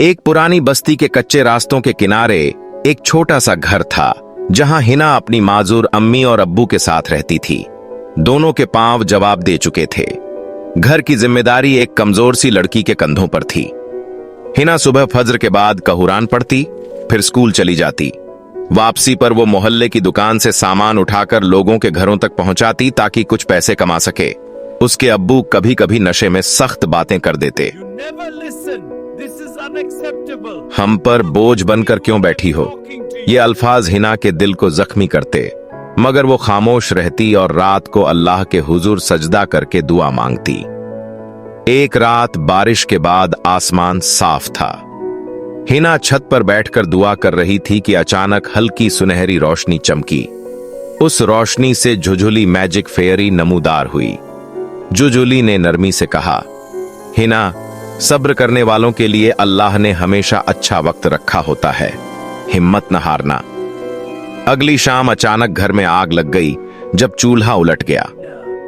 एक पुरानी बस्ती के कच्चे रास्तों के किनारे एक छोटा सा घर था, जहां हिना अपनी माजूर अम्मी और अब्बू के साथ रहती थी। दोनों के पांव जवाब दे चुके थे। घर की जिम्मेदारी एक कमजोर सी लड़की के कंधों पर थी। हिना सुबह फज्र के बाद कहूरान पढ़ती, फिर स्कूल चली जाती। वापसी पर वो मोहल्ले की दुकान से सामान उठाकर लोगों के घरों तक पहुंचाती ताकि कुछ पैसे कमा सके। उसके अब्बू कभी कभी नशे में सख्त बातें कर देते। हम पर बोझ बनकर क्यों बैठी हो, ये अल्फाज हिना के दिल को जख्मी करते, मगर वो खामोश रहती और रात को अल्लाह के हुजूर सजदा करके दुआ मांगती। एक रात बारिश के बाद आसमान साफ था। हिना छत पर बैठकर दुआ कर रही थी कि अचानक हल्की सुनहरी रोशनी चमकी। उस रोशनी से जुजुली मैजिक फेयरी नमूदार हुई। जुजुली ने नरमी से कहा, हिना, सब्र करने वालों के लिए अल्लाह ने हमेशा अच्छा वक्त रखा होता है, हिम्मत न हारना। अगली शाम अचानक घर में आग लग गई जब चूल्हा उलट गया।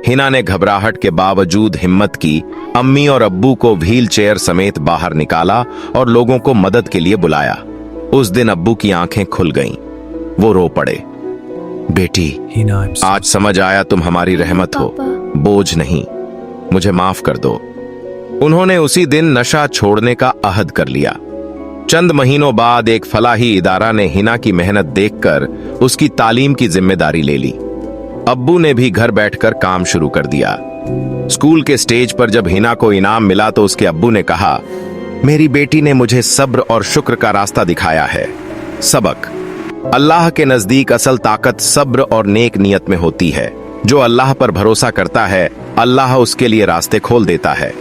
हिना ने घबराहट के बावजूद हिम्मत की, अम्मी और अब्बू को व्हील चेयर समेत बाहर निकाला और लोगों को मदद के लिए बुलाया। उस दिन अब्बू की आंखें खुल गईं। वो रो पड़े। बेटी, आज समझ आया तुम हमारी रहमत हो, बोझ नहीं, मुझे माफ कर दो। उन्होंने उसी दिन नशा छोड़ने का अहद कर लिया। चंद महीनों बाद एक फलाही इदारा ने हिना की मेहनत देखकर उसकी तालीम की जिम्मेदारी ले ली। अब्बू ने भी घर बैठकर काम शुरू कर दिया। स्कूल के स्टेज पर जब हिना को इनाम मिला तो उसके अब्बू ने कहा, मेरी बेटी ने मुझे सब्र और शुक्र का रास्ता दिखाया है। सबक: अल्लाह के नजदीक असल ताकत सब्र और नेक नियत में होती है। जो अल्लाह पर भरोसा करता है, अल्लाह उसके लिए रास्ते खोल देता है।